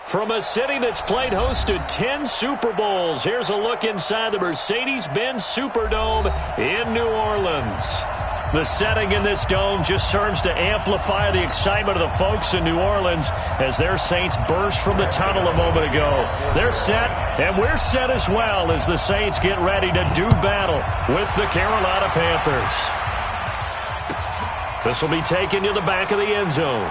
From a city that's played host to 10 Super Bowls, here's a look inside the Mercedes-Benz Superdome in New Orleans. The setting in this dome just serves to amplify the excitement of the folks in New Orleans as their Saints burst from the tunnel a moment ago. They're set, and we're set as well as the Saints get ready to do battle with the Carolina Panthers. This will be taken to the back of the end zone.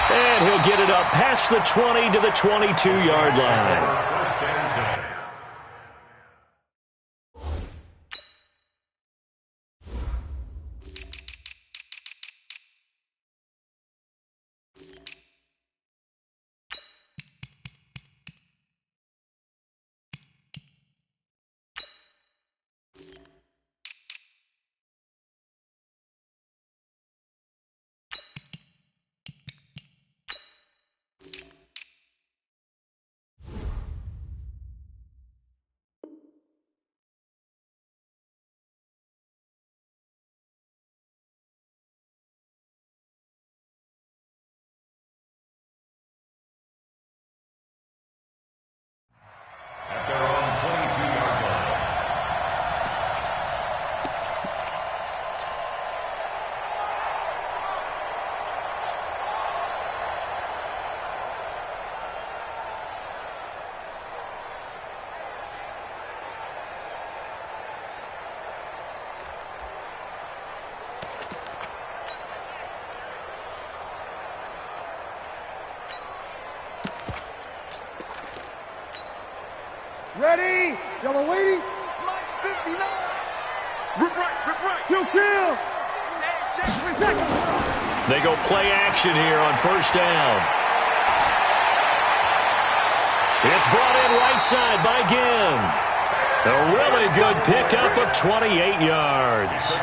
And he'll get it up past the 20 to the 22-yard line. Ready? Y'all waiting? Mike 59. Rip right. Kill. Check 3 seconds. They go play action here on first down. It's brought in right side by Ginn. A really good pickup of 28 yards.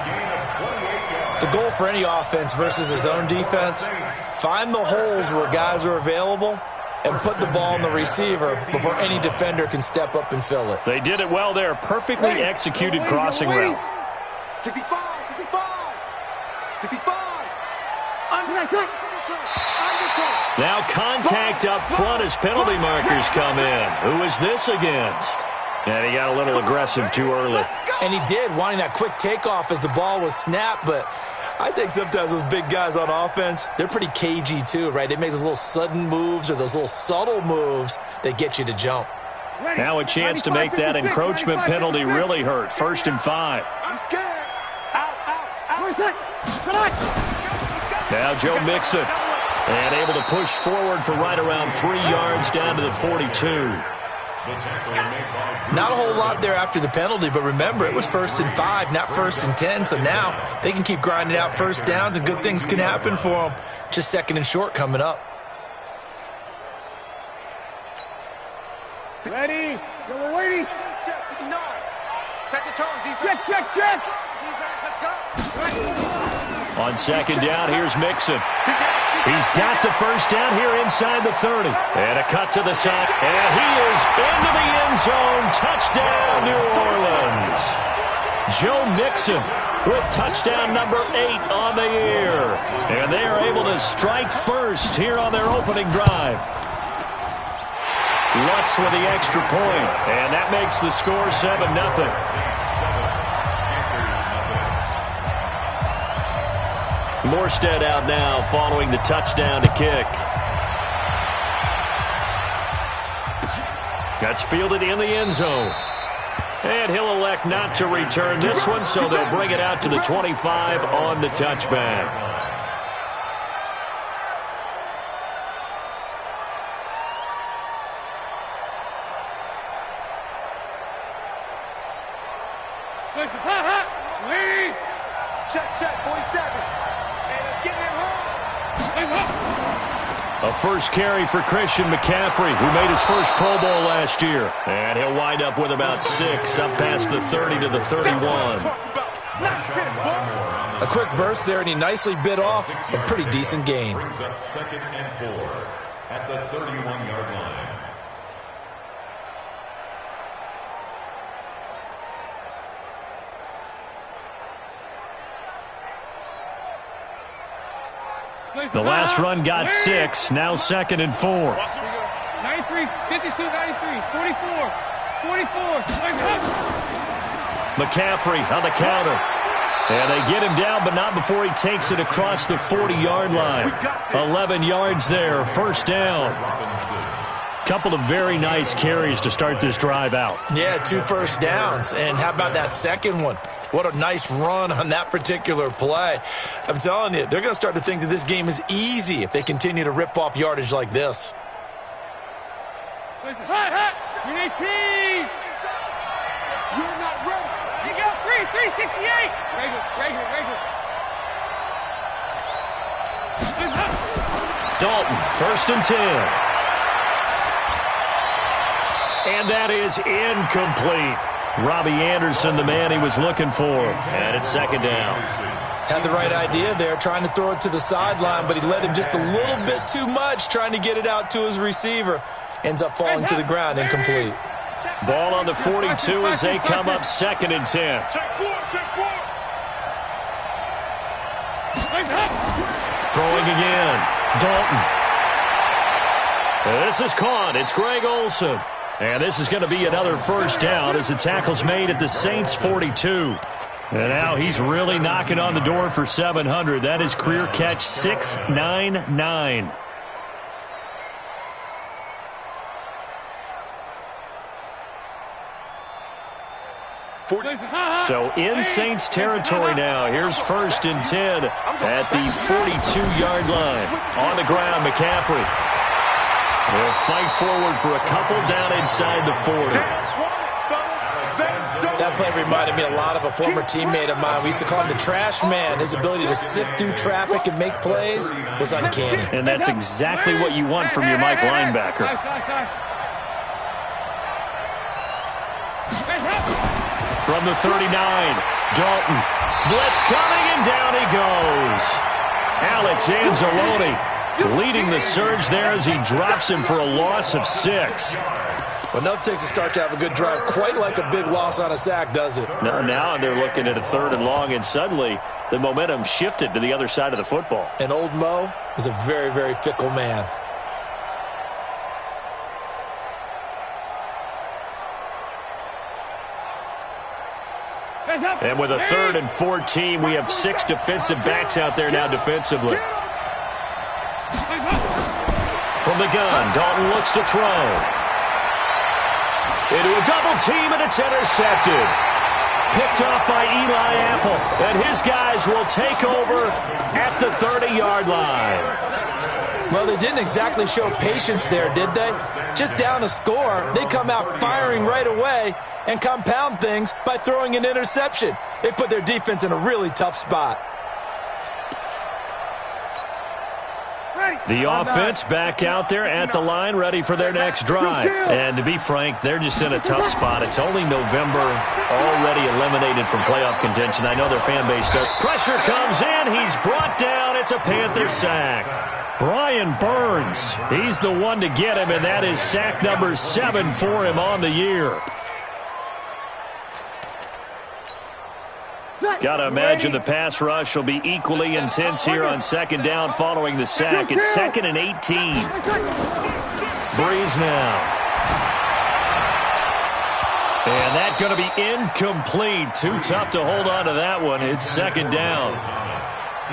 The goal for any offense versus his own defense, find the holes where guys are available and put the ball on the receiver before any defender can step up and fill it. They did it well there. Perfectly executed crossing route. 65. Now contact up front as penalty markers come in. Who is this against? And he got a little aggressive too early. And he did, wanting that quick takeoff as the ball was snapped, but I think sometimes those big guys on offense, they're pretty cagey too, right? They make those little sudden moves or those little subtle moves that get you to jump. Now a chance to make that encroachment penalty really hurt. 1st and 5. I'm scared. Out. Now Joe Mixon. And able to push forward for right around 3 yards down to the 42. Not a whole lot there after the penalty, but remember, it was 1st and 5, not 1st and 10, so now they can keep grinding out first downs and good things can happen for them. Just 2nd and short coming up. Ready? Y'all waiting? Check. Set the tone. Defense. Check. Defense, let's go. On 2nd down, here's Mixon. He's got the first down here inside the 30. And a cut to the side. And he is into the end zone. Touchdown, New Orleans. Joe Mixon with touchdown number 8 on the year. And they are able to strike first here on their opening drive. Lutz with the extra point. And that makes the score 7-0. Morstead out now following the touchdown to kick. That's fielded in the end zone. And he'll elect not to return this one, so they'll bring it out to the 25 on the touchback. Check, 47. A first carry for Christian McCaffrey, who made his first Pro Bowl last year. And he'll wind up with about 6 up past the 30 to the 31. A quick burst there, and he nicely bit off a pretty decent gain. Brings up 2nd and 4 at the 31-yard line. The last run got 6, now 2nd and 4. 93, 52, 93, 44, 44. McCaffrey on the counter. And they get him down, but not before he takes it across the 40-yard line. 11 yards there, first down. Couple of very nice carries to start this drive out. Yeah, 2 first downs. And how about that second one? What a nice run on that particular play. I'm telling you, they're going to start to think that this game is easy if they continue to rip off yardage like this. You're not ready. You got 368. Regular. Dalton, 1st and 10. And that is incomplete. Robbie Anderson, the man he was looking for. And it's 2nd down. Had the right idea there, trying to throw it to the sideline, but he led him just a little bit too much, trying to get it out to his receiver. Ends up falling to the ground, incomplete. Ball on the 42 as they come up 2nd and 10. Throwing again. Dalton. This is caught. It's Greg Olsen. And this is going to be another first down as the tackle's made at the Saints' 42. And now he's really knocking on the door for 700. That is career catch 699. So in Saints territory now. Here's 1st and 10 at the 42-yard line. On the ground, McCaffrey will fight forward for a couple down inside the 40. That play reminded me a lot of a former teammate of mine. We used to call him the trash man. His ability to sift through traffic and make plays was uncanny. And that's exactly what you want from your Mike linebacker. From the 39, Dalton. Blitz coming, and down he goes. Alex Anzalone leading the surge there as he drops him for a loss of 6. Well, enough takes a start to have a good drive. Quite like a big loss on a sack, does it? No, now they're looking at a 3rd and long, and suddenly the momentum shifted to the other side of the football. And old Mo is a very, very fickle man. And with a 3rd and 14, we have 6 defensive backs out there now defensively. From the gun, Dalton looks to throw. Into a double team, and it's intercepted. Picked off by Eli Apple. And his guys will take over at the 30-yard line. Well, they didn't exactly show patience there, did they? Just down a score, they come out firing right away and compound things by throwing an interception. They put their defense in a really tough spot. The offense back out there at the line, ready for their next drive. And to be frank, they're just in a tough spot. It's only November, already eliminated from playoff contention. I know their fan base does. Pressure comes in. He's brought down. It's a Panther sack. Brian Burns, he's the one to get him, and that is sack number 7 for him on the year. Got to imagine the pass rush will be equally intense here on 2nd down following the sack. It's 2nd and 18. Breeze now. And that's going to be incomplete. Too tough to hold on to that one. It's 2nd down.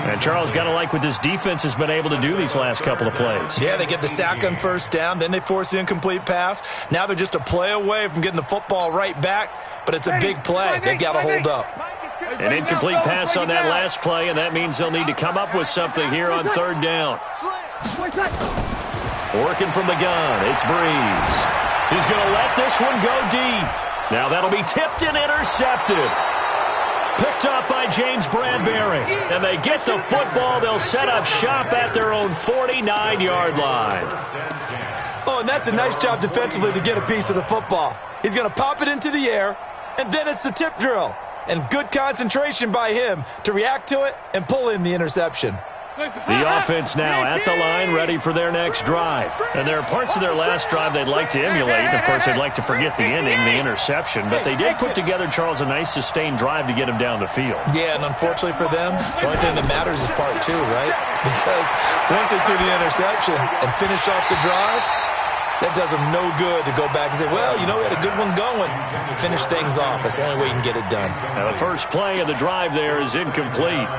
And Charles, got to like what this defense has been able to do these last couple of plays. Yeah, they get the sack on 1st down, then they force the incomplete pass. Now they're just a play away from getting the football right back, but it's a big play. They've got to hold up. An incomplete pass on that last play, and that means they'll need to come up with something here on 3rd down. Working from the gun, it's Breeze. He's going to let this one go deep. Now that'll be tipped and intercepted. Picked up by James Bradbury. And they get the football. They'll set up shop at their own 49-yard line. Oh, and that's a nice job defensively to get a piece of the football. He's going to pop it into the air, and then it's the tip drill. And good concentration by him to react to it and pull in the interception. The offense now at the line, ready for their next drive. And there are parts of their last drive they'd like to emulate. And, of course, they'd like to forget the inning, the interception. But they did put together, Charles, a nice sustained drive to get him down the field. Yeah, and unfortunately for them, the only thing that matters is part two, right? Because once they threw the interception and finished off the drive, that does them no good to go back and say, well, you know, we had a good one going. Finish things off. That's the only way you can get it done. Now the first play of the drive there is incomplete.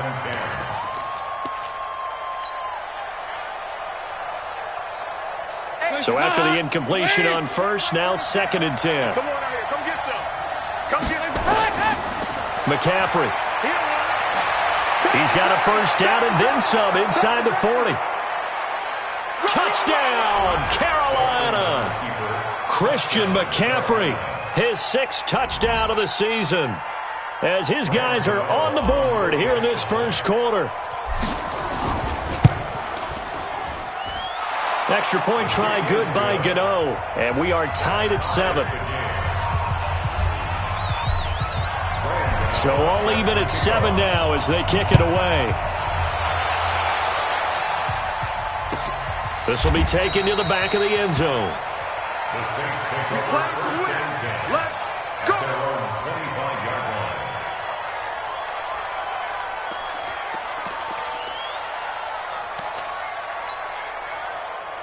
So after the incompletion on first, now 2nd and 10. Come on out here. Come get some. Come get it. McCaffrey. He's got a first down and then some inside the 40. Touchdown, Carolina. Christian McCaffrey, his 6th touchdown of the season, as his guys are on the board here in this first quarter. Extra point try good by Gano, and we are tied at 7. So all even at 7 now as they kick it away. This will be taken to the back of the end zone. The Saints take over first and 10. Let's go. At their own 25-yard line.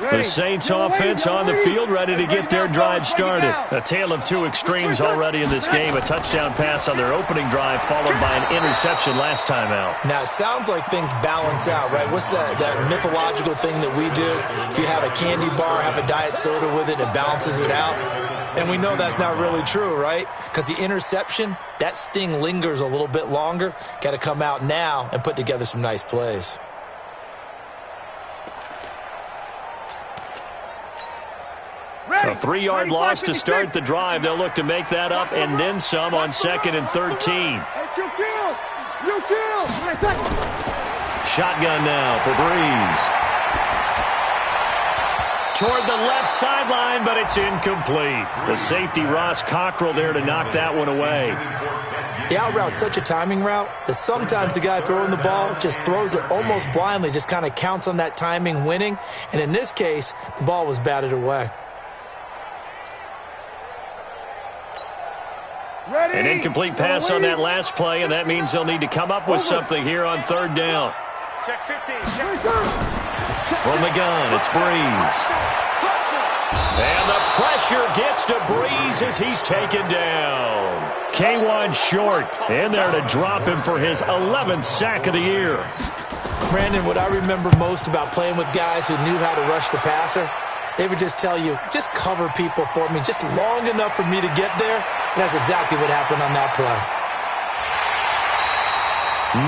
The Saints offense on the field, ready to get their drive started. A tale of two extremes already in this game. A touchdown pass on their opening drive, followed by an interception last time out. Now, it sounds like things balance out, right? What's that mythological thing that we do? If you have a candy bar, have a diet soda with it, it balances it out. And we know that's not really true, right? Because the interception, that sting lingers a little bit longer. Got to come out now and put together some nice plays. A 3-yard loss to start the drive. They'll look to make that up and then some on 2nd and 13. Shotgun now for Breeze. Toward the left sideline, but it's incomplete. The safety, Ross Cockrell, there to knock that one away. The out route's such a timing route that sometimes the guy throwing the ball just throws it almost blindly, just kind of counts on that timing winning. And in this case, the ball was batted away. An incomplete pass on that last play, and that means they'll need to come up with something here on 3rd down. Check 15. Check From the gun, it's Breeze. And the pressure gets to Breeze as he's taken down. K1 Short in there to drop him for his 11th sack of the year. Brandon, what I remember most about playing with guys who knew how to rush the passer, they would just tell you, just cover people for me, just long enough for me to get there. And that's exactly what happened on that play.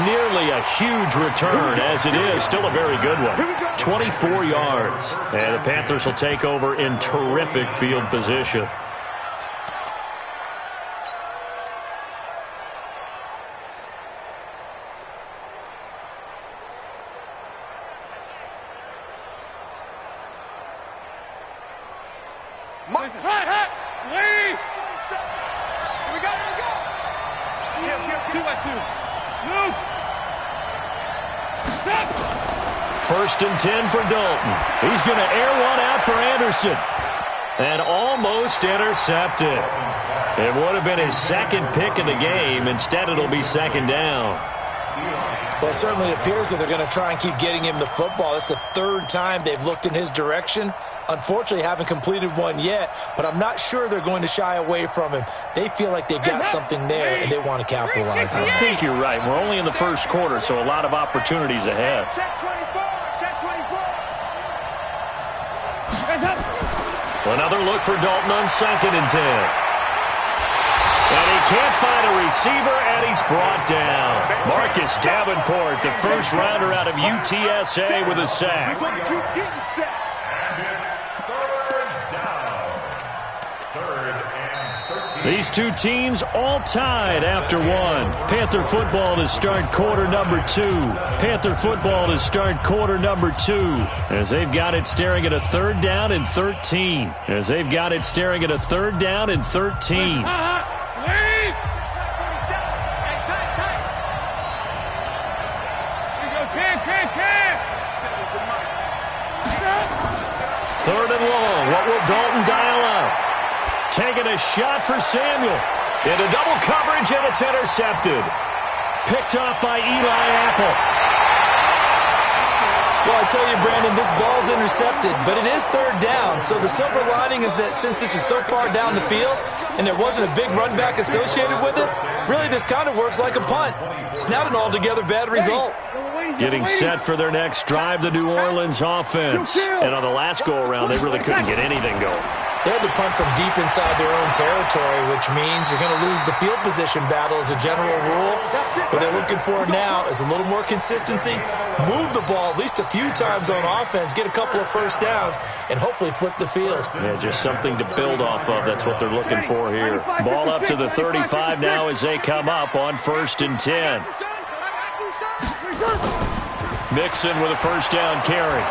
Nearly a huge return, as it is. Still a very good one. 24 yards. And the Panthers will take over in terrific field position. Lee! We go. Move! Stop! 1st and 10 for Dalton. He's going to air one out for Anderson. And almost intercepted. It would have been his 2nd pick of the game. Instead, it'll be 2nd down. Well, it certainly appears that they're going to try and keep getting him the football. It's the 3rd time they've looked in his direction. Unfortunately, haven't completed one yet, but I'm not sure they're going to shy away from him. They feel like they've got something there, and they want to capitalize on it. I think you're right. We're only in the first quarter, so a lot of opportunities ahead. Check 24. Check 24. Another look for Dalton on 2nd and 10. And he can't find a receiver, and he's brought down. Marcus Davenport, the first rounder out of UTSA with a sack. We're going to keep getting sacks. And it's 3rd down. 3rd and 13. These two teams all tied after one. Panther football to start quarter number 2. Panther football to start quarter number 2. As they've got it staring at a 3rd down and 13. As they've got it staring at a 3rd down and 13. Dalton dial up. Taking a shot for Samuel. Into double coverage, and it's intercepted. Picked off by Eli Apple. Well, I tell you, Brandon, this ball's intercepted, but it is third down. So the silver lining is that since this is so far down the field and there wasn't a big run back associated with it, really this kind of works like a punt. It's not an altogether bad result. Getting set for their next drive, the New Orleans offense. And on the last go-around, they really couldn't get anything going. They had to punt from deep inside their own territory, which means you're going to lose the field position battle as a general rule. What they're looking for now is a little more consistency, move the ball at least a few times on offense, get a couple of first downs, and hopefully flip the field. Yeah, just something to build off of. That's what they're looking for here. Ball up to the 35 now as they come up on 1st and 10. Mixon with a first down carry.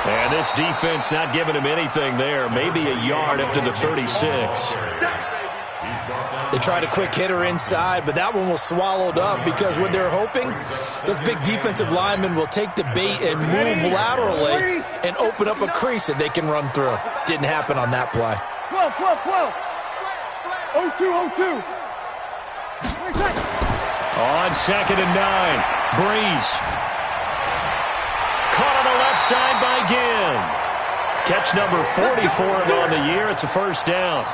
And this defense not giving him anything there. Maybe a yard up to the 36. They tried a quick hitter inside, but that one was swallowed up because what they're hoping, those big defensive linemen will take the bait and move laterally and open up a crease that they can run through. Didn't happen on that play. 12. 0-2. On 2nd and 9, Breeze. Caught on the left side by Ginn. Catch number 40 for him on the year. It's a first down.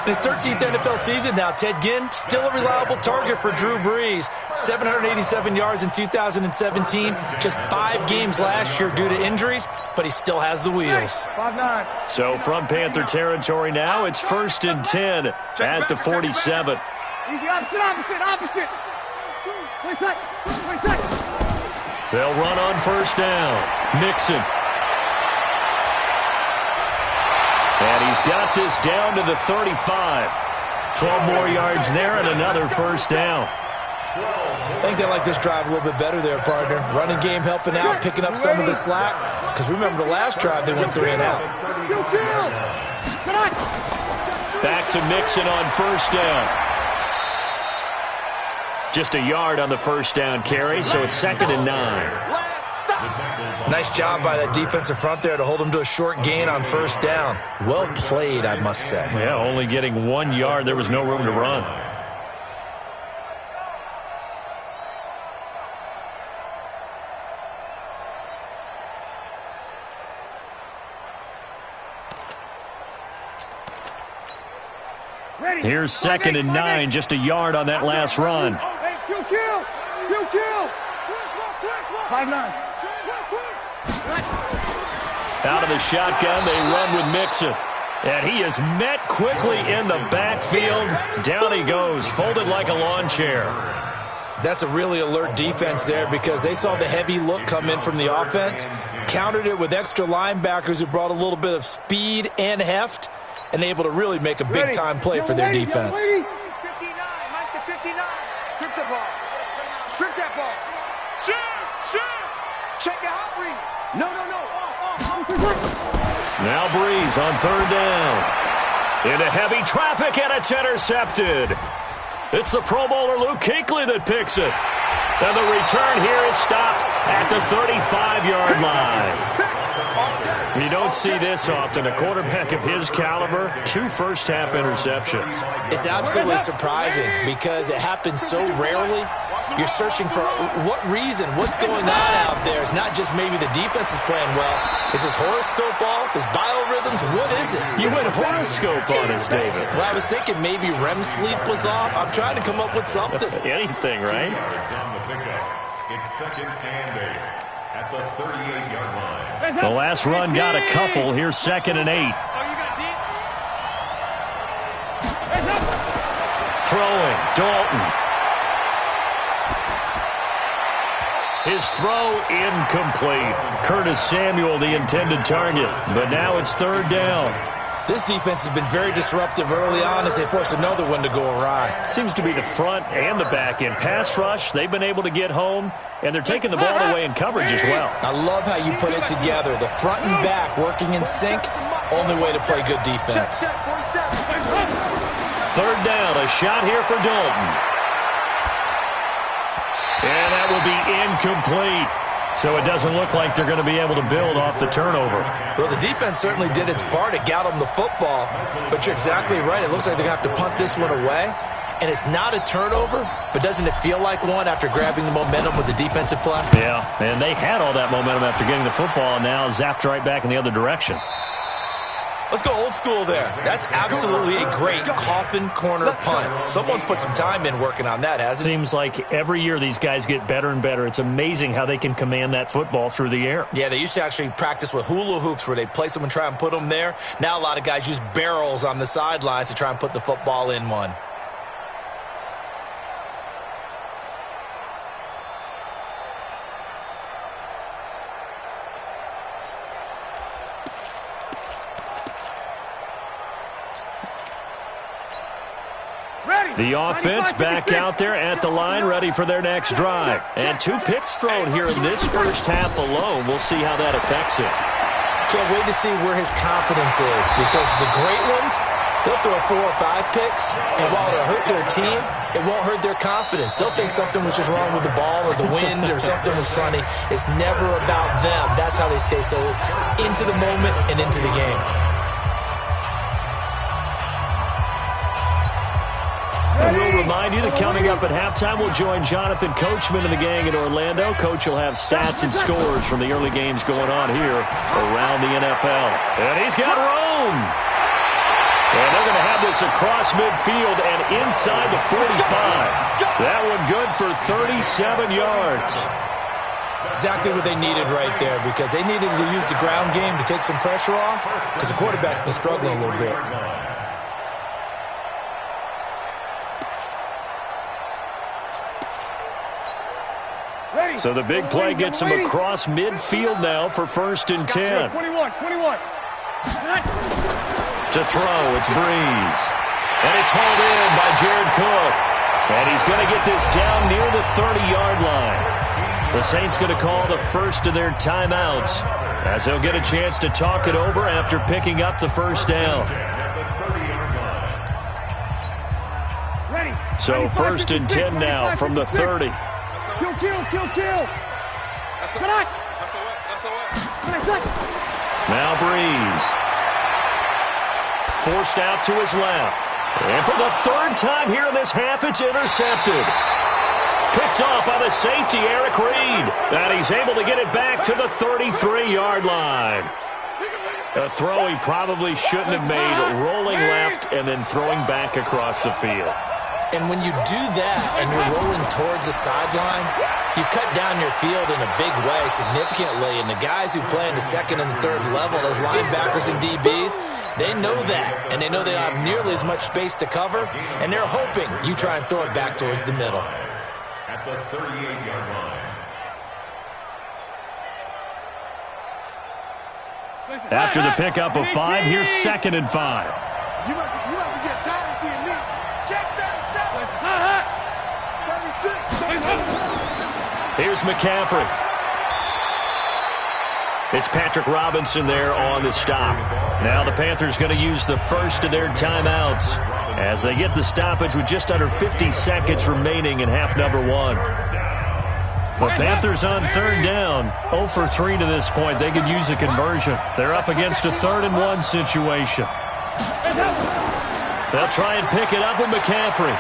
In his 13th NFL season now, Ted Ginn, still a reliable target for Drew Brees. 787 yards in 2017. Just 5 games last year due to injuries, but he still has the wheels. 5-9. So from Panther territory now, it's 1st and 10 at the 47. Easy, opposite. Play tight. They'll run on first down. Mixon. And he's got this down to the 35. 12 more yards there and another first down. I think they like this drive a little bit better there, partner. Running game helping out, picking up some of the slack. Because remember the last drive, they went 3 and out. Back to Mixon on first down. Just a yard on the first down carry, so it's 2nd and 9. Nice job by that defensive front there to hold him to a short gain on first down. Well played, I must say. Yeah, only getting 1 yard. There was no room to run. Here's 2nd and 9, just a yard on that last run. Kill. 5-9. Out of the shotgun, they run with Mixon. And he is met quickly in the backfield. Down he goes, folded like a lawn chair. That's a really alert defense there because they saw the heavy look come in from the offense, countered it with extra linebackers who brought a little bit of speed and heft, and able to really make a big-time play for their defense. 59, Mike the 59. Strip the ball. Strip that ball. Shoot. Check it out, Breeze. No. Now Breeze on 3rd down. Into heavy traffic, and it's intercepted. It's the Pro Bowler Luke Kuechly that picks it. And the return here is stopped at the 35-yard line. You don't see this often. A quarterback of his caliber, 2 first-half interceptions. It's absolutely surprising because it happens so rarely. You're searching for what reason, what's going on out there. It's not just maybe the defense is playing well. Is his horoscope off? His biorhythms? What is it? You went horoscope on us, David. Well, I was thinking maybe REM sleep was off. I'm trying to come up with something. Anything, right? It's 2nd and 8 at the 38-yard line. The last run got a couple. Here's 2nd and 8. Throwing, Dalton. His throw incomplete. Curtis Samuel, the intended target. But now it's 3rd down. This defense has been very disruptive early on as they force another one to go awry. Seems to be the front and the back end. Pass rush, they've been able to get home, and they're taking the ball away in coverage as well. I love how you put it together. The front and back working in sync, only way to play good defense. 3rd down, a shot here for Dalton. And that will be incomplete. So it doesn't look like they're going to be able to build off the turnover. Well, the defense certainly did its part. It got them the football. But you're exactly right. It looks like they're going to have to punt this one away. And it's not a turnover, but doesn't it feel like one after grabbing the momentum with the defensive play? Yeah, and they had all that momentum after getting the football, and now zapped right back in the other direction. Let's go old school there. That's absolutely a great coffin corner punt. Someone's put some time in working on that, hasn't it? Seems like every year these guys get better and better. It's amazing how they can command that football through the air. Yeah, they used to actually practice with hula hoops where they'd place them and try and put them there. Now a lot of guys use barrels on the sidelines to try and put the football in one. The offense back out there at the line, ready for their next drive. And 2 picks thrown here in this first half alone. We'll see how that affects it. Can't wait to see where his confidence is, because the great ones, they'll throw 4 or 5 picks, and while it'll hurt their team, it won't hurt their confidence. They'll think something was just wrong with the ball or the wind or something was funny. It's never about them. That's how they stay so into the moment and into the game. We'll remind you that coming up at halftime, we'll join Jonathan Coachman and the gang in Orlando. Coach will have stats and scores from the early games going on here around the NFL. And he's got room. And they're going to have this across midfield and inside the 45. That one good for 37 yards. Exactly what they needed right there, because they needed to use the ground game to take some pressure off, because the quarterback's been struggling a little bit. So the big play gets him across midfield now for 1st and 10. 21. To throw, it's Breeze. And it's hauled in by Jared Cook. And he's going to get this down near the 30-yard line. The Saints going to call the first of their timeouts, as they'll get a chance to talk it over after picking up the first down. So 1st and 10 now from the 30. Kill. Now Breeze. Forced out to his left. And for the 3rd time here in this half, it's intercepted. Picked off by the safety, Eric Reed. And he's able to get it back to the 33-yard line. A throw he probably shouldn't have made, rolling left and then throwing back across the field. And when you do that and you're rolling towards the sideline, you cut down your field in a big way significantly. And the guys who play in the 2nd and the 3rd level, those linebackers and DBs, they know that. And they know they don't have nearly as much space to cover. And they're hoping you try and throw it back towards the middle. At the 38-yard line. After the pickup of 5, here's 2nd and 5. You must be getting tired of seeing me. Check 36. Here's McCaffrey. It's Patrick Robinson there on the stop. Now the Panthers going to use the first of their timeouts as they get the stoppage with just under 50 seconds remaining in half number 1. The Panthers on 3rd down, 0 for 3 to this point. They could use a conversion. They're up against a 3rd and 1 situation. They'll try and pick it up with McCaffrey.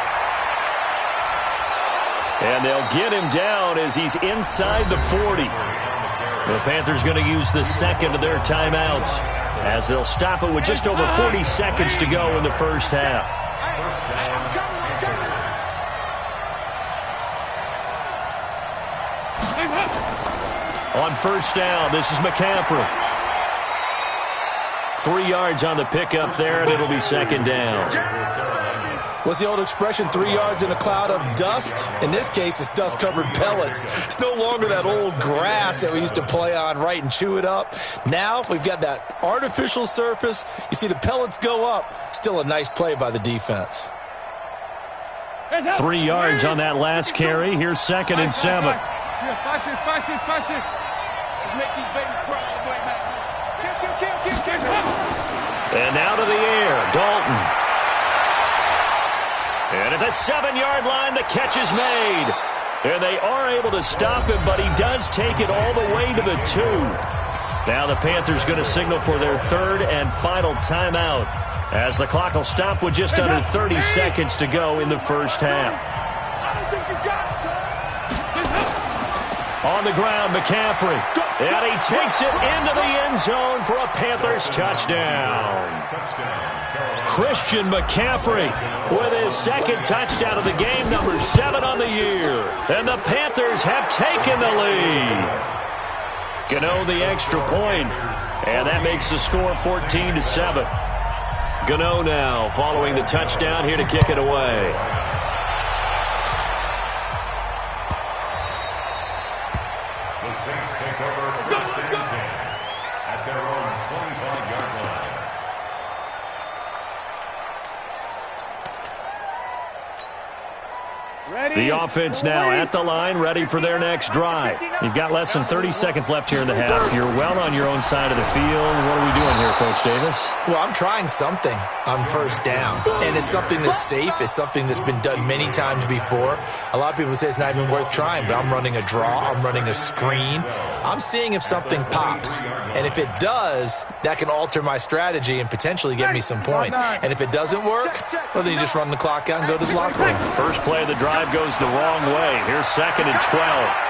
And they'll get him down as he's inside the 40. The Panthers going to use the 2nd of their timeouts as they'll stop it with just over 40 seconds to go in the first half. On 1st down, this is McCaffrey. 3 yards on the pickup there, and it'll be 2nd down. What's the old expression, 3 yards in a cloud of dust? In this case, it's dust-covered pellets. It's no longer that old grass that we used to play on, right, and chew it up. Now we've got that artificial surface. You see the pellets go up. Still a nice play by the defense. 3 yards on that last carry. Here's 2nd and 7. Let's make these babies cry all the way back. Kill. And out of the air, Dalton. And at the 7-yard line, the catch is made. And they are able to stop him, but he does take it all the way to the 2. Now the Panthers going to signal for their third and final timeout, as the clock will stop with just under 30 seconds to go in the first half. I don't think you got it, son. On the ground, McCaffrey. And he takes it into the end zone for a Panthers touchdown. Christian McCaffrey with his second touchdown of the game, number 7 on the year. And the Panthers have taken the lead. Gano the extra point, and that makes the score 14-7. Gano now following the touchdown here to kick it away. The Saints take over first and 10 at their own 25-yard line. The offense now at the line, ready for their next drive. You've got less than 30 seconds left here in the half. You're well on your own side of the field. What are we doing here, Coach Davis? Well, I'm trying something on first down, and it's something that's safe. It's something that's been done many times before. A lot of people say it's not even worth trying, but I'm running a draw. I'm running a screen. I'm seeing if something pops, and if it does, that can alter my strategy and potentially get me some points. And if it doesn't work, well, then you just run the clock out and go to the locker room. First play of the drive goes the wrong way. Here's 2nd and 12.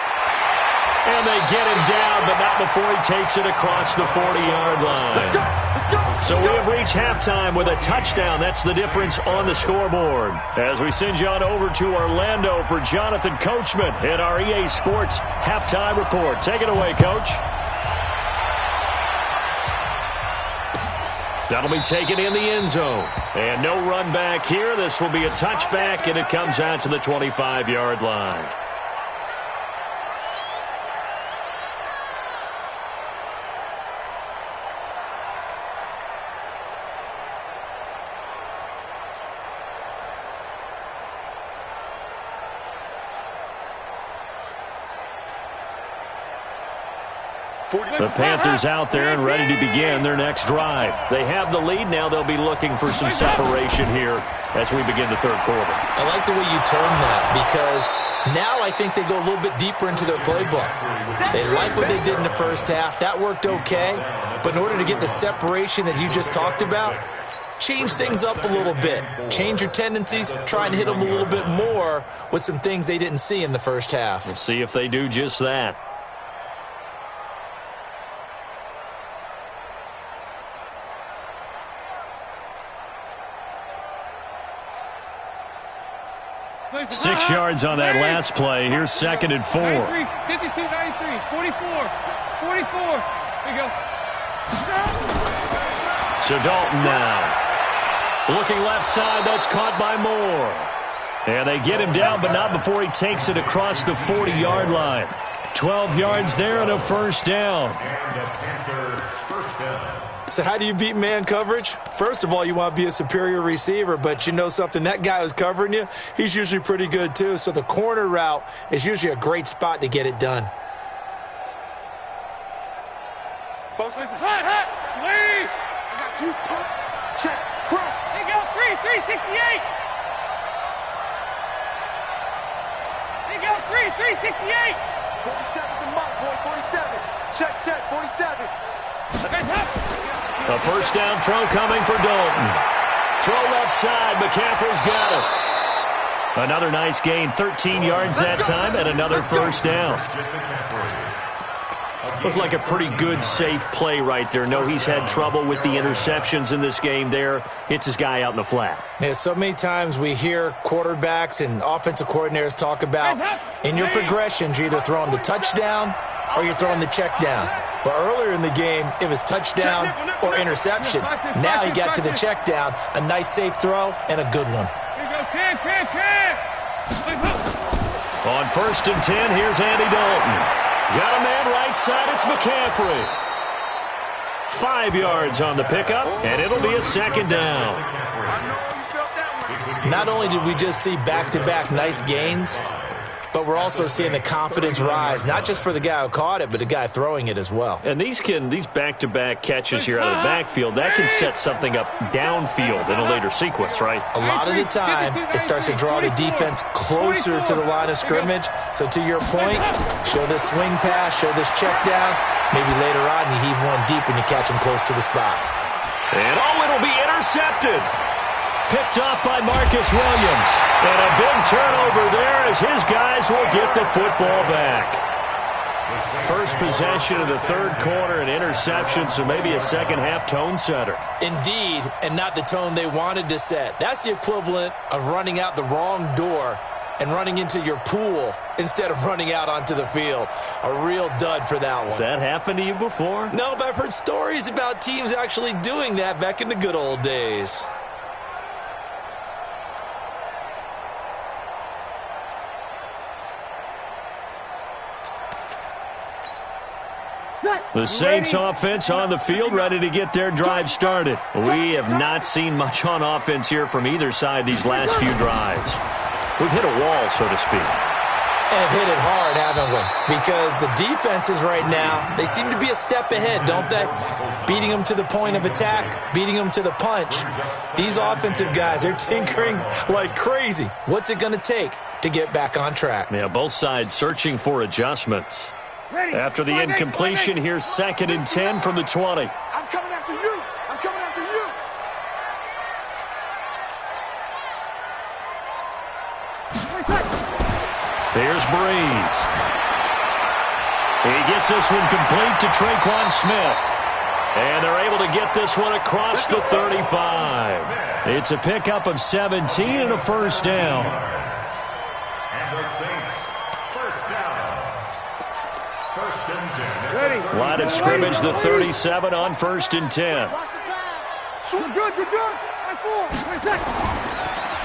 And they get him down, but not before he takes it across the 40-yard line. So we have reached halftime with a touchdown. That's the difference on the scoreboard. As we send you on over to Orlando for Jonathan Coachman in our EA Sports halftime report. Take it away, Coach. That'll be taken in the end zone. And no run back here. This will be a touchback, and it comes out to the 25-yard line. The Panthers out there and ready to begin their next drive. They have the lead now. They'll be looking for some separation here as we begin the third quarter. I like the way you term that, because now I think they go a little bit deeper into their playbook. They like what they did in the first half. That worked okay. But in order to get the separation that you just talked about, change things up a little bit. Change your tendencies. Try and hit them a little bit more with some things they didn't see in the first half. We'll see if they do just that. Six yards on that last play. Here's 2nd and 4. 93, 52, 93, 44. Here you go. So Dalton now. Looking left side. That's caught by Moore. And they get him down, but not before he takes it across the 40-yard line. 12 yards there and a first down. And the Panthers first down. So how do you beat man coverage? First of all, you want to be a superior receiver, but you know something, that guy who's covering you, he's usually pretty good too. So the corner route is usually a great spot to get it done. Bosley. Hot. Lead. I got 2. Check. Cross. Here you go. 368. Here you go. 368. 47's the mark, boy. 47. Check. 47. A first down throw coming for Dalton. Throw left side. McCaffrey's got it. Another nice gain. 13 yards that time and another first down. Looked like a pretty good, safe play right there. No, he's had trouble with the interceptions in this game there. Hits his guy out in the flat. Yeah, so many times we hear quarterbacks and offensive coordinators talk about in your progressions, you're either throwing the touchdown or you're throwing the check down. But earlier in the game, it was touchdown or interception. Now he got to the check down, a nice safe throw, and a good one. Here you go. 10. On 1st and 10, here's Andy Dalton. Got a man right side, it's McCaffrey. 5 yards on the pickup, and it'll be a second down. I know you felt that one. Not only did we just see back-to-back nice gains, but we're also seeing the confidence rise, not just for the guy who caught it, but the guy throwing it as well. And these back-to-back catches here out of the backfield, that can set something up downfield in a later sequence, right? A lot of the time, it starts to draw the defense closer to the line of scrimmage. So to your point, show this swing pass, show this check down. Maybe later on you heave one deep and you catch him close to the spot. And it'll be intercepted. Picked off by Marcus Williams. And a big turnover there as his guys will get the football back. First possession of the third quarter, an interception, so maybe a second-half tone setter. Indeed, and not the tone they wanted to set. That's the equivalent of running out the wrong door and running into your pool instead of running out onto the field. A real dud for that one. Has that happened to you before? No, but I've heard stories about teams actually doing that back in the good old days. The Saints offense on the field, ready to get their drive started. We have not seen much on offense here from either side these last few drives. We've hit a wall, so to speak. And have hit it hard, haven't we? Because the defenses right now, they seem to be a step ahead, don't they? Beating them to the point of attack, beating them to the punch. These offensive guys, they're tinkering like crazy. What's it going to take to get back on track? Yeah, both sides searching for adjustments. Ready. After the incompletion, here's 2nd and 10 from the 20. I'm coming after you. I'm coming after you. Here's Breeze. He gets this one complete to Traquan Smith. And they're able to get this one across the 35. It's a pickup of 17 and a first down. And the Saints, first down. First and 10. Ready. Line of scrimmage, the 37 on 1st and 10. Watch the pass. You're good. You're good.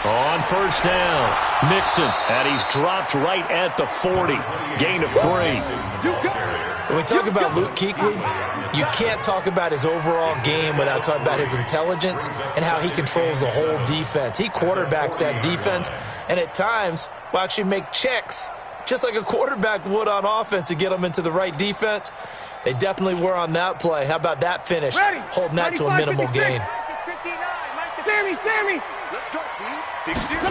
On first down, Mixon, and he's dropped right at the 40. Gain of 3. When we talk about Luke Kuechly, you can't talk about his overall game without talking about his intelligence and how he controls the whole defense. He quarterbacks that defense, and at times will actually make checks, just like a quarterback would on offense to get them into the right defense. They definitely were on that play. How about that finish? Holding that to a minimal gain. Sammy. Let's go, B. Big zero.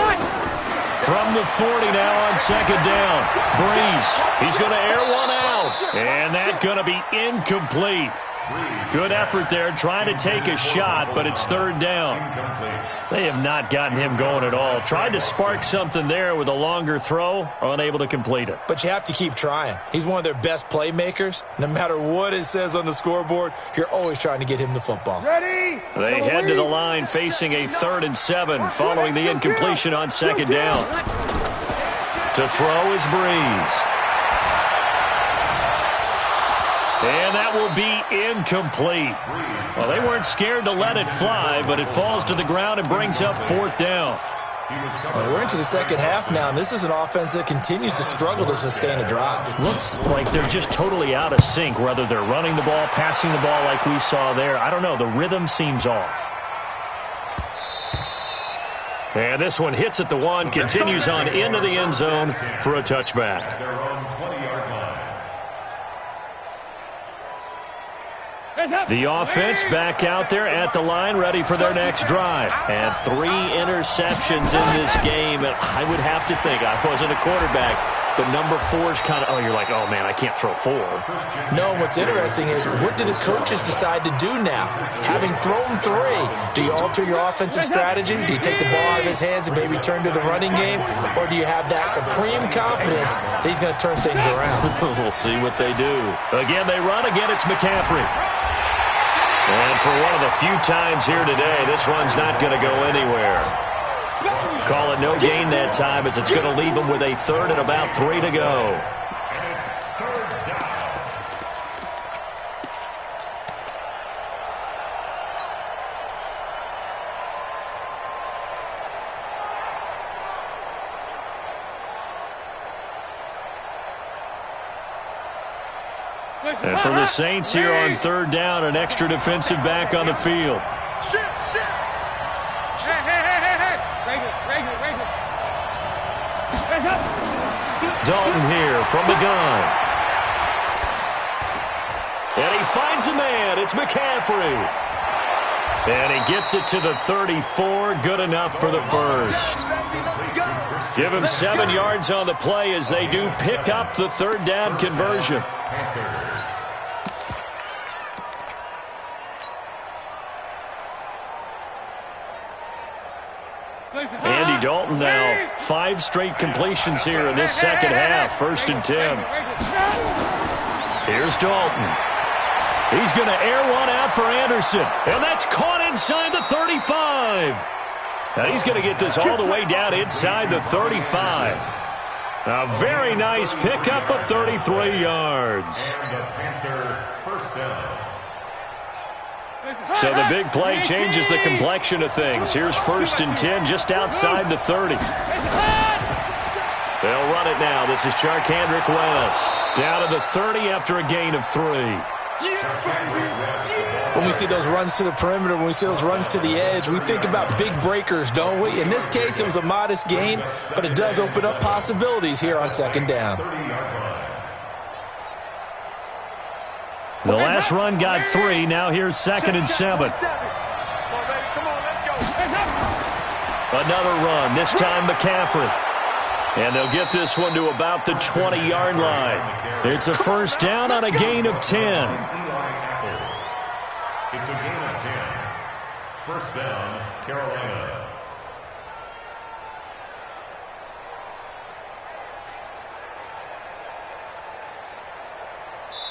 From the 40 now on 2nd down. Breeze, he's going to air one out. And that's going to be incomplete. Good effort there, trying to take a shot, but it's 3rd down. They have not gotten him going at all. Tried to spark something there with a longer throw, unable to complete it. But you have to keep trying. He's one of their best playmakers. No matter what it says on the scoreboard, you're always trying to get him the football. Ready. They head to the line facing a 3rd and 7 following the incompletion on 2nd down. To throw is Breeze. And that will be incomplete. Well, they weren't scared to let it fly, but it falls to the ground and brings up 4th down. Well, we're into the second half now, and this is an offense that continues to struggle to sustain a drive. Looks like they're just totally out of sync, whether they're running the ball, passing the ball like we saw there. I don't know. The rhythm seems off. And this one hits at the 1, continues on into the end zone for a touchback. Their own 20-yard line. The offense back out there at the line, ready for their next drive. And 3 interceptions in this game. And I would have to think, I wasn't a quarterback, but number 4 is kind of, you're like, oh, man, I can't throw 4. No, what's interesting is, what do the coaches decide to do now? Having thrown 3, do you alter your offensive strategy? Do you take the ball out of his hands and maybe turn to the running game? Or do you have that supreme confidence that he's going to turn things around? We'll see what they do. Again, they run. Again, it's McCaffrey. And for one of the few times here today, this run's not going to go anywhere. Call it no gain that time, as it's going to leave them with a 3rd and about 3 to go. And it's 3rd down. And for the Saints here on 3rd down, an extra defensive back on the field. Shit. Hey. Regular. Hands up. Dalton here from the gun. And he finds a man. It's McCaffrey. And he gets it to the 34. Good enough for the first. Give him 7 yards on the play as they do pick up the third down conversion. Andy Dalton now 5 straight completions here in this second half. 1st and 10. Here's Dalton. He's going to air one out for Anderson. And that's caught inside the 35. And he's going to get this all the way down inside the 35. A very nice pickup of 33 yards. So the big play changes the complexion of things. Here's 1st and 10 just outside the 30. They'll run it now. This is Charkandrick West. Down to the 30 after a gain of 3. When we see those runs to the perimeter, when we see those runs to the edge, we think about big breakers, don't we? In this case, it was a modest gain, but it does open up possibilities here on 2nd down. The last run got 3. Now here's 2nd and 7. Another run, this time McCaffrey. And they'll get this one to about the 20-yard line. It's a 1st down on a gain of 10. It's a gain of 10. 1st down, Carolina.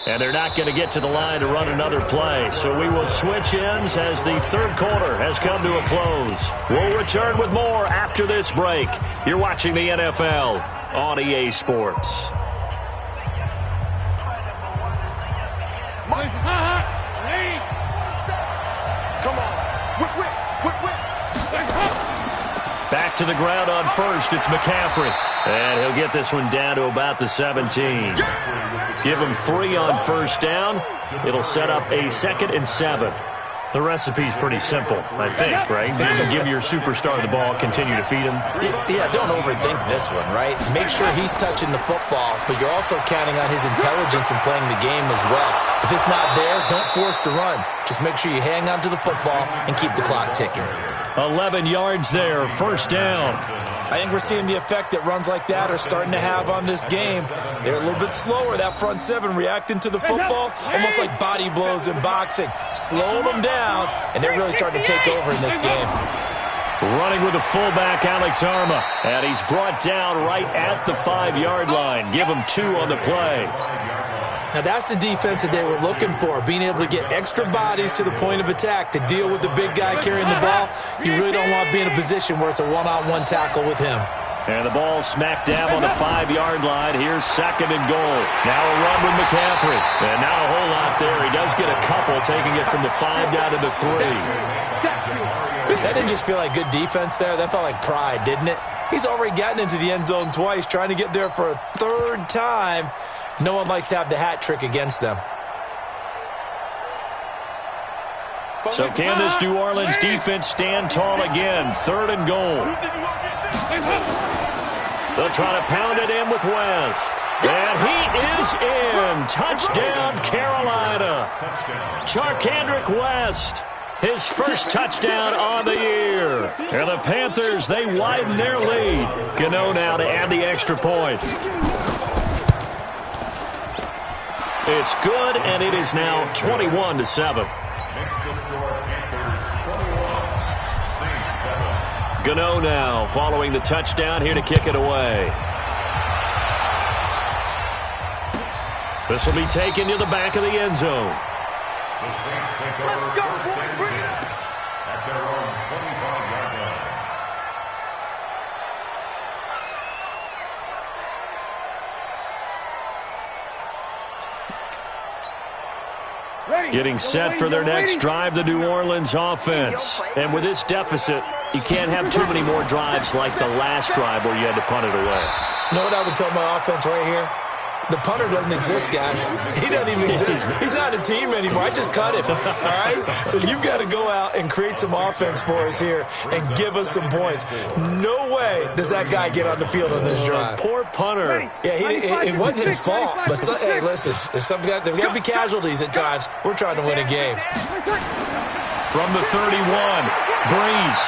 And they're not going to get to the line to run another play. So we will switch ends as the 3rd quarter has come to a close. We'll return with more after this break. You're watching the NFL on EA Sports. Come on. Whip. Back to the ground on 1st. It's McCaffrey. And he'll get this one down to about the 17. Give him 3 on 1st down. It'll set up a 2nd and 7. The recipe's pretty simple, I think, right? You give your superstar the ball, continue to feed him. Yeah, don't overthink this one, right? Make sure he's touching the football, but you're also counting on his intelligence in playing the game as well. If it's not there, don't force the run. Just make sure you hang on to the football and keep the clock ticking. 11 yards there, 1st down. I think we're seeing the effect that runs like that are starting to have on this game. They're a little bit slower, that front 7, reacting to the football, almost like body blows in boxing. Slowing them down, and they're really starting to take over in this game. Running with the fullback, Alex Arma. And he's brought down right at the 5-yard line. Give him 2 on the play. Now, that's the defense that they were looking for, being able to get extra bodies to the point of attack to deal with the big guy carrying the ball. You really don't want to be in a position where it's a one-on-one tackle with him. And the ball smacked down on the 5-yard line. Here's 2nd and goal. Now a run with McCaffrey. And not a whole lot there. He does get a couple, taking it from the 5 down to the 3. That didn't just feel like good defense there. That felt like pride, didn't it? He's already gotten into the end zone twice, trying to get there for a 3rd time. No one likes to have the hat trick against them. So can this New Orleans defense stand tall again? 3rd and goal. They'll try to pound it in with West. And he is in. Touchdown, Carolina. Charkandrick West, his 1st touchdown on the year. And the Panthers, they widen their lead. Gano now to add the extra point. It's good, and it is now 21-7. Makes the score Panthers 21, Saints 7. Gano now following the touchdown here to kick it away. This will be taken to the back of the end zone. The Saints take over 1st and 10 at their own 25-yard line. Getting set for their next drive, the New Orleans offense. And with this deficit, you can't have too many more drives like the last drive where you had to punt it away. You know what I would tell my offense right here? The punter doesn't exist, guys. He doesn't even exist. He's not a team anymore. I just cut him, all right? So you've got to go out and create some offense for us here and give us some points. No way does that guy get on the field on this drive. Poor punter. Yeah, it wasn't his fault. But, hey, listen, there's there got to be casualties at times. We're trying to win a game. From the 31, Breeze.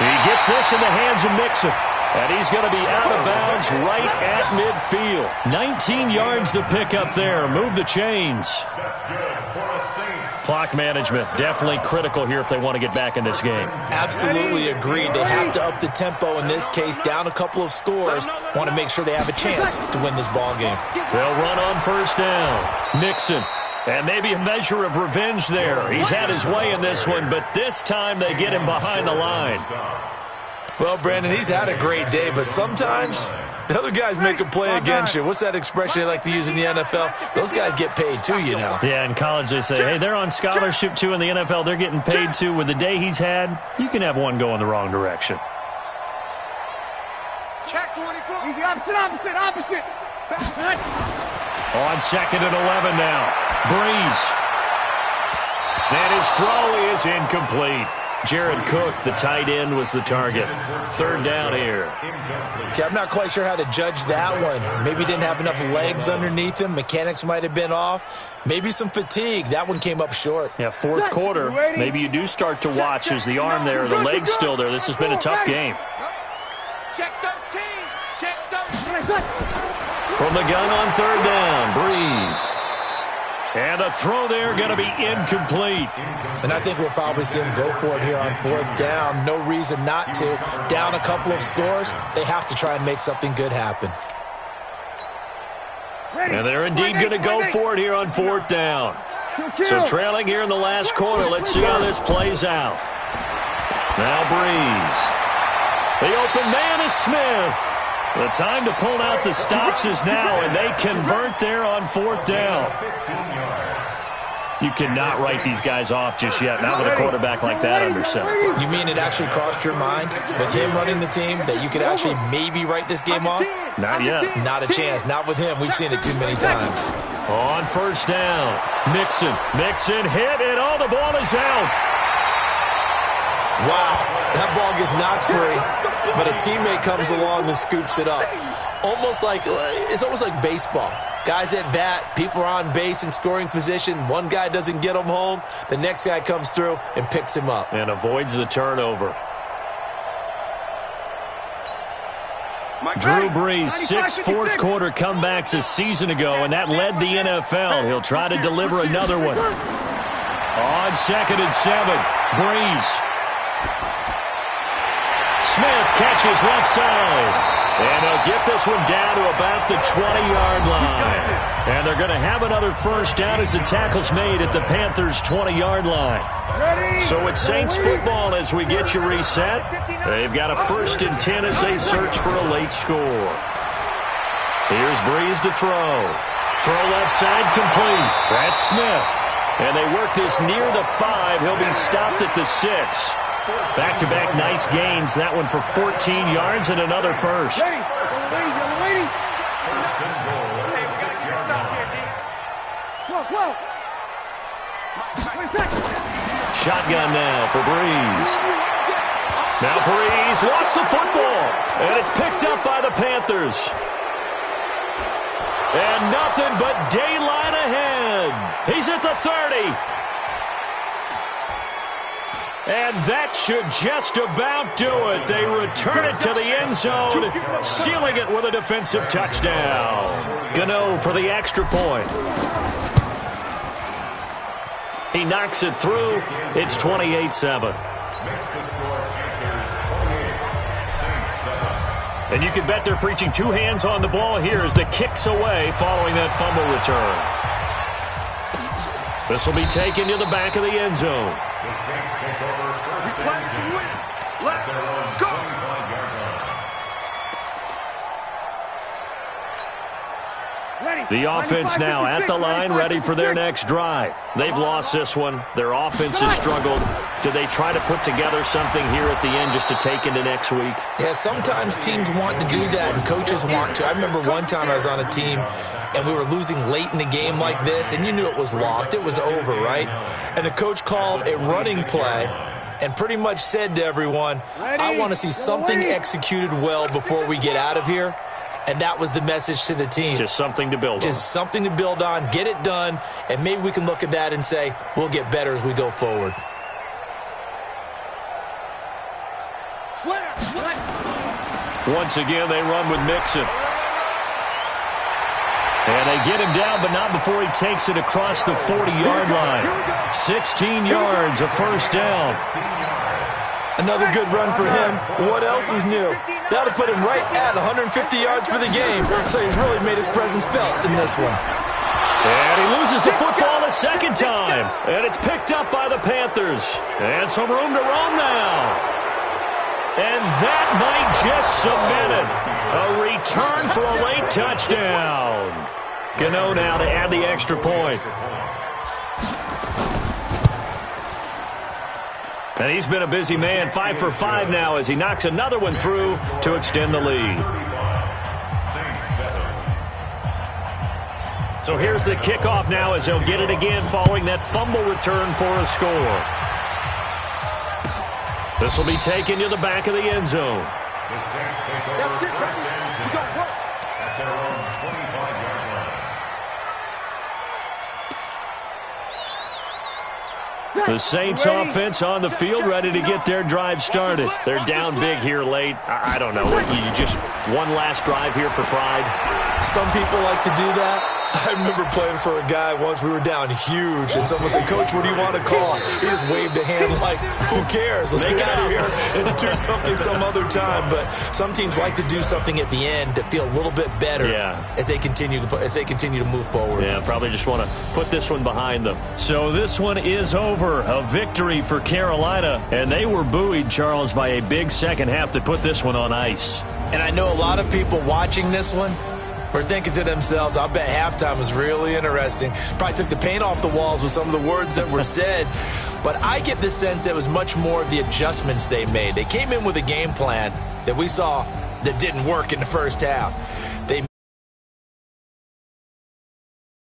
He gets this in the hands of Mixon. And he's going to be out of bounds right at midfield. 19 yards to pick up there. Move the chains. That's good for a Saints. Clock management, definitely critical here if they want to get back in this game. Absolutely agreed. They have to up the tempo in this case, down a couple of scores. Want to make sure they have a chance to win this ball game. They'll run on first down. Mixon. And maybe a measure of revenge there. He's had his way in this one, but this time they get him behind the line. Well, Brandon, he's had a great day, but sometimes the other guys make a play against you. What's that expression they like to use in the NFL? Those guys get paid too, you know. Yeah, in college they say, hey, they're on scholarship too. In the NFL, they're getting paid too. With the day he's had, you can have one go in the wrong direction. Check 24. Easy, opposite. On second and 11 now. Breeze. And his throw is incomplete. Jared Cook, the tight end, was the target. Third down here. Okay, I'm not quite sure how to judge that one. Maybe didn't have enough legs underneath him. Mechanics might have been off. Maybe some fatigue. That one came up short. Yeah, fourth quarter. Maybe you do start to watch as the arm there, the leg's still there. This has been a tough game. Check 13. Check 13. From the gun on third down, Breeze. And the throw there going to be incomplete. And I think we'll probably see him go for it here on fourth down. No reason not to. Down a couple of scores, they have to try and make something good happen. And they're indeed going to go for it here on fourth down. So trailing here in the last quarter. Let's see how this plays out. Now Breeze. The open man is Smith. The time to pull out the stops is now, and they convert there on fourth down. You cannot write these guys off just yet, not with a quarterback like that under center. You mean it actually crossed your mind with him running the team that you could actually maybe write this game off? Not yet. Not a chance. Not with him. We've seen it too many times. On first down, Mixon hit, and all the ball is out. Wow, that ball gets knocked free, but a teammate comes along and scoops it up. It's almost like baseball. Guys at bat, people are on base in scoring position. One guy doesn't get him home. The next guy comes through and picks him up. And avoids the turnover. Drew Brees, 6 fourth quarter comebacks a season ago, and that led the NFL. He'll try to deliver another one. On second and 7, Brees. Smith catches left side. And they'll get this one down to about the 20-yard line. And they're going to have another first down as the tackle's made at the Panthers' 20-yard line. So it's Saints football as we get you reset. They've got a 1st and 10 as they search for a late score. Here's Breeze to throw. Throw left side complete. That's Smith. And they work this near the 5. He'll be stopped at the 6. Back-to-back nice gains. That one for 14 yards and another first. Shotgun now for Breeze. Now Breeze lost the football. And it's picked up by the Panthers. And nothing but daylight ahead. He's at the 30. And that should just about do it. They return it to the end zone, sealing it with a defensive touchdown. Gano for the extra point. He knocks it through. It's 28-7. And you can bet they're preaching 2 hands on the ball here as the kick's away following that fumble return. This will be taken to the back of the end zone. The Saints take over first and 10 at their own 25-yard line. The offense now at the line, ready for their next drive. They've lost this one. Their offense has struggled. Do they try to put together something here at the end just to take into next week? Yeah, sometimes teams want to do that, and coaches want to. I remember one time I was on a team, and we were losing late in the game like this, and you knew it was lost. It was over, right? And the coach called a running play and pretty much said to everyone, I want to see something executed well before we get out of here. And that was the message to the team. Just something to build on. Just something to build on, get it done, and maybe we can look at that and say, we'll get better as we go forward. Once again, they run with Mixon. And they get him down, but not before he takes it across the 40-yard line. 16 yards, a first down. Another good run for him. What else is new? That'll put him right at 150 yards for the game, so he's really made his presence felt in this one. And he loses the football a second time. And it's picked up by the Panthers. And some room to roam now. And that might just cement it. A return for a late touchdown. Gano now to add the extra point. And he's been a busy man, 5 for 5 now as he knocks another one through to extend the lead. So here's the kickoff now as they'll get it again following that fumble return for a score. This will be taken to the back of the end zone. The Saints take over first and 10 at their own 25-yard line. The Saints offense on the field ready to get their drive started. They're down big here late. I don't know. You just one last drive here for pride. Some people like to do that. I remember playing for a guy once. We were down huge, and someone said, Coach, what do you want to call? He just waved a hand like, who cares? Let's get out of here and do something some other time. But some teams like to do something at the end to feel a little bit better as they continue to move forward. Yeah, probably just want to put this one behind them. So this one is over. A victory for Carolina, and they were buoyed, Charles, by a big second half that put this one on ice. And I know a lot of people watching this one were thinking to themselves, I bet halftime was really interesting. Probably took the paint off the walls with some of the words that were said. But I get the sense that it was much more of the adjustments they made. They came in with a game plan that we saw that didn't work in the first half.